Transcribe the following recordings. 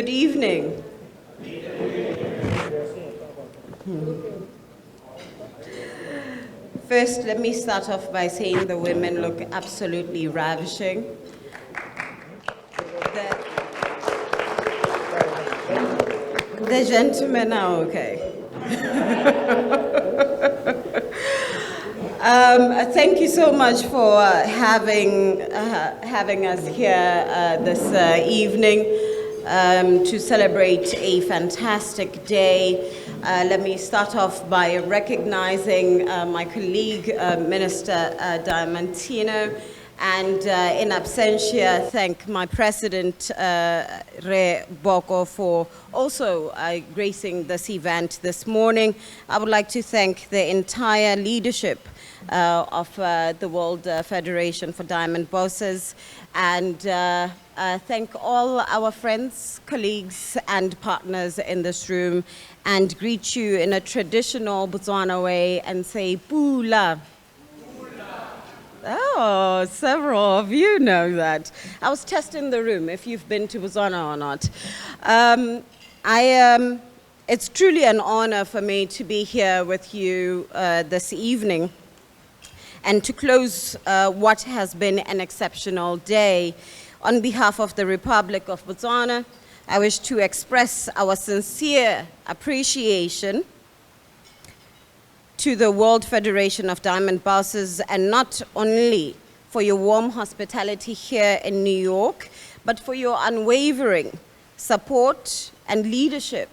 Good evening. First, let me start off by saying the women look absolutely ravishing. The gentlemen are okay. Thank you so much for having us here this evening to celebrate a fantastic day. Let me start off by recognizing my colleague, Minister Diamantino, and in absentia, thank my President, H.E Bogolo, for also gracing this event this morning. I would like to thank the entire leadership of the World Federation for Diamond Bosses, and thank all our friends, colleagues, and partners in this room, and greet you in a traditional Botswana way and say, Pula. Oh, several of you know that. I was testing the room if you've been to Botswana or not. It's truly an honor for me to be here with you this evening and to close what has been an exceptional day. On behalf of the Republic of Botswana, I wish to express our sincere appreciation to the World Federation of Diamond Bosses, and not only for your warm hospitality here in New York, but for your unwavering support and leadership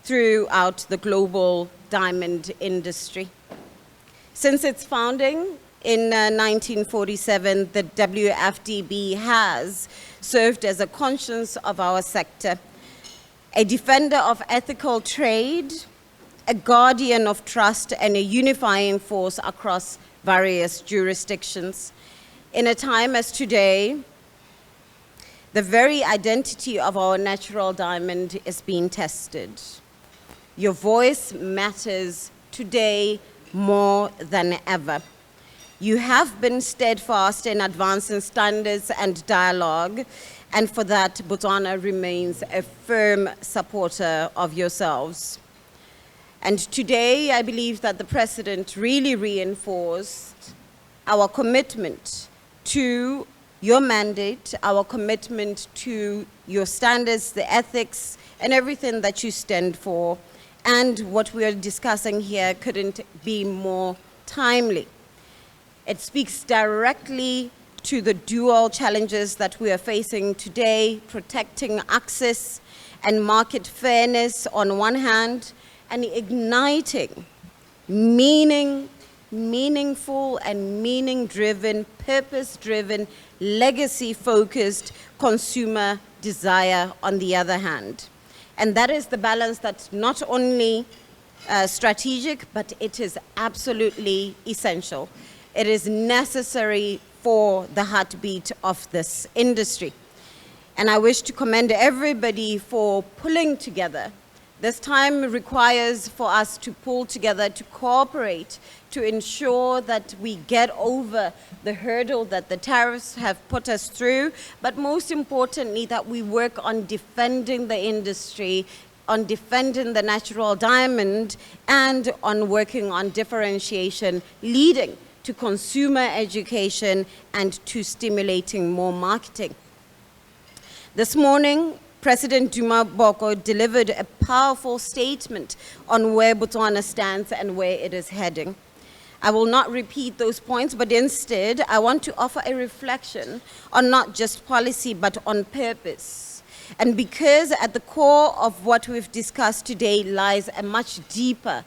throughout the global diamond industry. Since its founding in 1947, the WFDB has served as a conscience of our sector, a defender of ethical trade, a guardian of trust, and a unifying force across various jurisdictions. In a time as today, the very identity of our natural diamond is being tested. Your voice matters today more than ever. You have been steadfast in advancing standards and dialogue, and for that, Botswana remains a firm supporter of yourselves. And today, I believe that the President really reinforced our commitment to your mandate, our commitment to your standards, the ethics, and everything that you stand for. And what we are discussing here couldn't be more timely. It speaks directly to the dual challenges that we are facing today, protecting access and market fairness on one hand, and igniting meaningful and meaning-driven, purpose-driven, legacy-focused consumer desire on the other hand. And that is the balance that's not only strategic, but it is absolutely essential. It is necessary for the heartbeat of this industry. And I wish to commend everybody for pulling together. This time requires for us to pull together, to cooperate, to ensure that we get over the hurdle that the tariffs have put us through, but most importantly, that we work on defending the industry, on defending the natural diamond, and on working on differentiation, leading to consumer education and to stimulating more marketing. This morning, President Duma Boko delivered a powerful statement on where Botswana stands and where it is heading. I will not repeat those points, but instead, I want to offer a reflection on not just policy, but on purpose. And because at the core of what we've discussed today lies a much deeper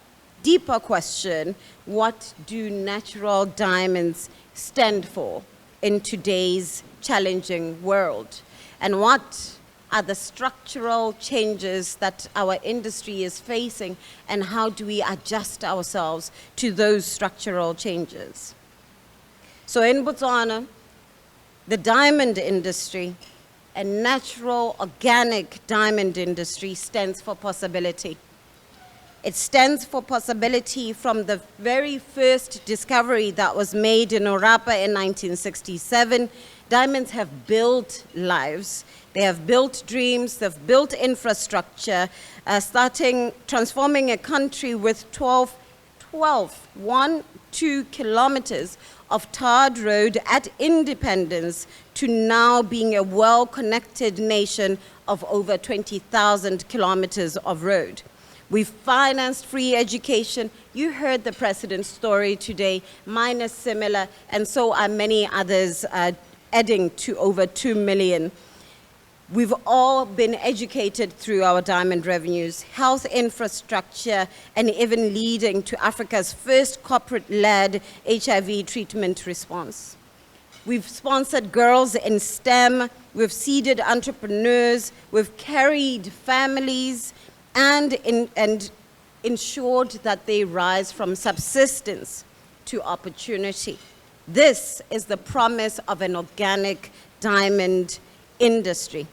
question: what do natural diamonds stand for in today's challenging world? And what are the structural changes that our industry is facing, and how do we adjust ourselves to those structural changes? So in Botswana, the diamond industry, a natural organic diamond industry, stands for possibility. It stands for possibility from the very first discovery that was made in Orapa in 1967. Diamonds have built lives. They have built dreams, they've built infrastructure, transforming a country with 12 kilometers of tarred road at independence to now being a well-connected nation of over 20,000 kilometers of road. We've financed free education. You heard the president's story today. Mine is similar, and so are many others, adding to over 2 million. We've all been educated through our diamond revenues, health infrastructure, and even leading to Africa's first corporate-led HIV treatment response. We've sponsored girls in STEM, we've seeded entrepreneurs, we've carried families, and ensured that they rise from subsistence to opportunity. This is the promise of an organic diamond industry.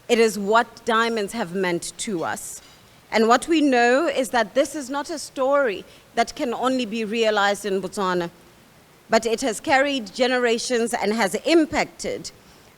It is what diamonds have meant to us. And what we know is that this is not a story that can only be realized in Botswana, but it has carried generations and has impacted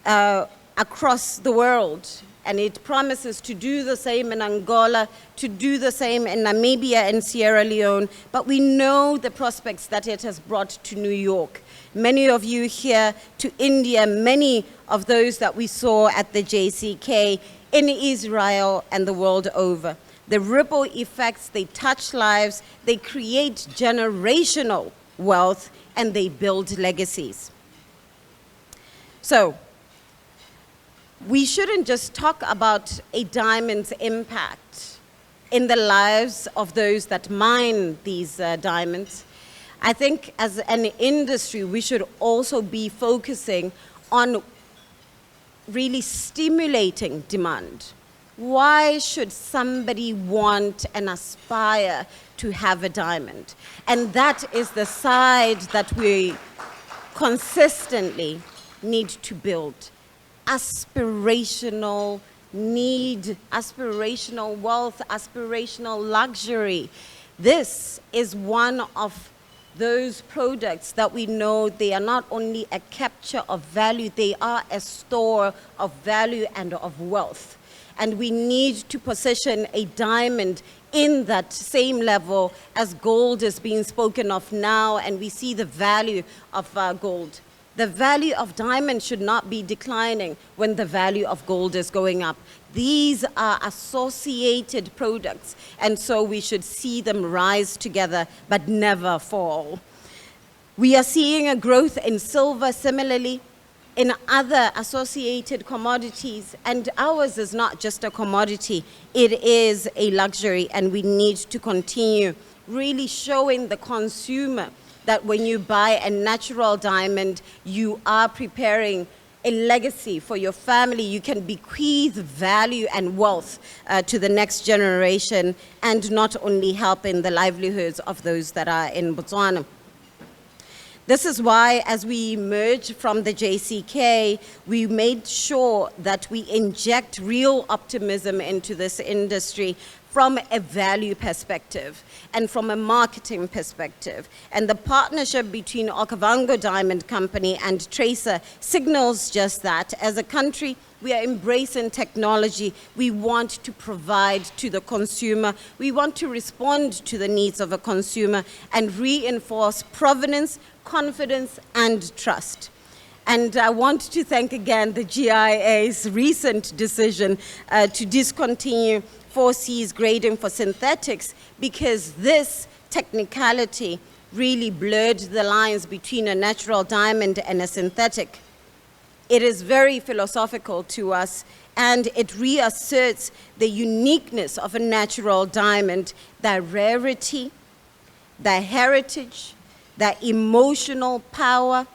across the world. And it promises to do the same in Angola, to do the same in Namibia and Sierra Leone, but we know the prospects that it has brought to New York. Many of you here to India, many of those that we saw at the JCK, in Israel and the world over. The ripple effects, they touch lives, they create generational wealth, and they build legacies. So, we shouldn't just talk about a diamond's impact in the lives of those that mine these diamonds. I think as an industry, we should also be focusing on really stimulating demand. Why should somebody want and aspire to have a diamond? And that is the side that we consistently need to build. Aspirational need, aspirational wealth, aspirational luxury. This is one of those products that we know they are not only a capture of value, they are a store of value and of wealth. And we need to position a diamond in that same level as gold is being spoken of now, and we see the value of gold. The value of diamond should not be declining when the value of gold is going up. These are associated products, and so we should see them rise together but never fall. We are seeing a growth in silver similarly, in other associated commodities, and ours is not just a commodity, it is a luxury, and we need to continue really showing the consumer that when you buy a natural diamond, you are preparing a legacy for your family. You can bequeath value and wealth to the next generation, and not only help in the livelihoods of those that are in Botswana. This is why, as we emerge from the JCK, we made sure that we inject real optimism into this industry from a value perspective and from a marketing perspective. And the partnership between Okavango Diamond Company and Tracer signals just that. As a country, we are embracing technology. We want to provide to the consumer. We want to respond to the needs of a consumer and reinforce provenance, confidence, and trust. And I want to thank again the GIA's recent decision to discontinue 4C's grading for synthetics, because this technicality really blurred the lines between a natural diamond and a synthetic. It is very philosophical to us, and it reasserts the uniqueness of a natural diamond, the rarity, the heritage, the emotional power,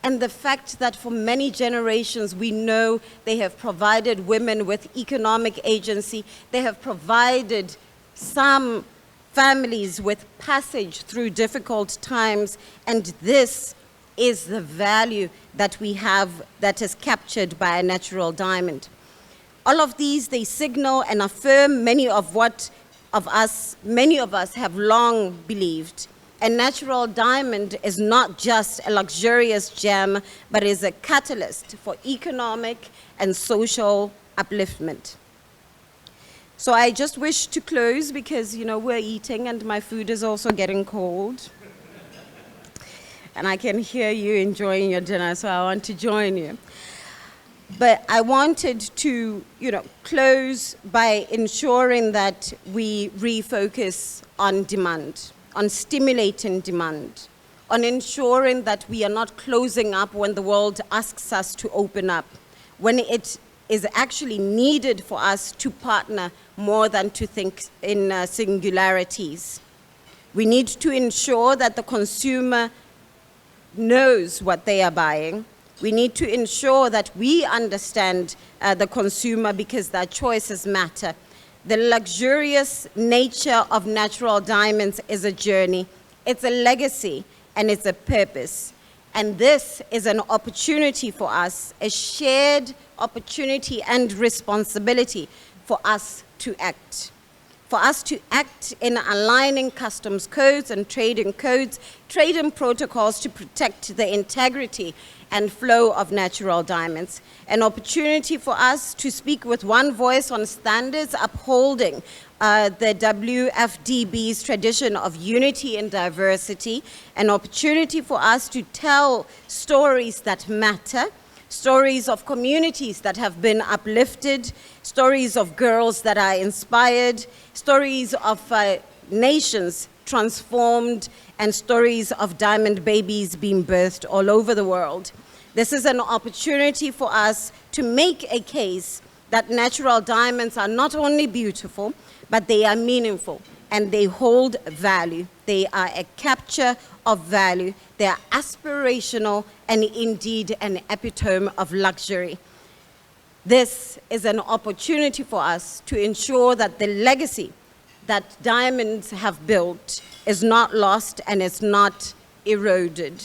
and the fact that for many generations we know they have provided women with economic agency, they have provided some families with passage through difficult times, and this is the value that we have that is captured by a natural diamond. All of these, they signal and affirm many of us have long believed, A natural diamond is not just a luxurious gem, but is a catalyst for economic and social upliftment. So I just wish to close because, you know, we're eating and my food is also getting cold. And I can hear you enjoying your dinner, so I want to join you. But I wanted to, you know, close by ensuring that we refocus on demand, on stimulating demand, on ensuring that we are not closing up when the world asks us to open up, when it is actually needed for us to partner more than to think in singularities. We need to ensure that the consumer knows what they are buying. We need to ensure that we understand the consumer because their choices matter. The luxurious nature of natural diamonds is a journey, it's a legacy, and it's a purpose. And this is an opportunity for us, a shared opportunity and responsibility for us to act. For us to act in aligning customs codes and trading protocols to protect the integrity and flow of natural diamonds. An opportunity for us to speak with one voice on standards upholding the WFDB's tradition of unity and diversity. An opportunity for us to tell stories that matter, stories of communities that have been uplifted, stories of girls that are inspired, stories of nations transformed, and stories of diamond babies being birthed all over the world. This is an opportunity for us to make a case that natural diamonds are not only beautiful, but they are meaningful and they hold value. They are a capture of value. They are aspirational and indeed an epitome of luxury. This is an opportunity for us to ensure that the legacy that diamonds have built is not lost and is not eroded.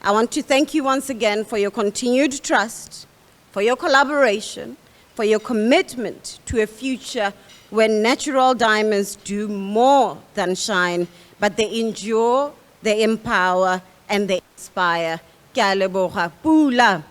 I want to thank you once again for your continued trust, for your collaboration, for your commitment to a future where natural diamonds do more than shine, but they endure, they empower, and they inspire. Ke a leboga. Pula.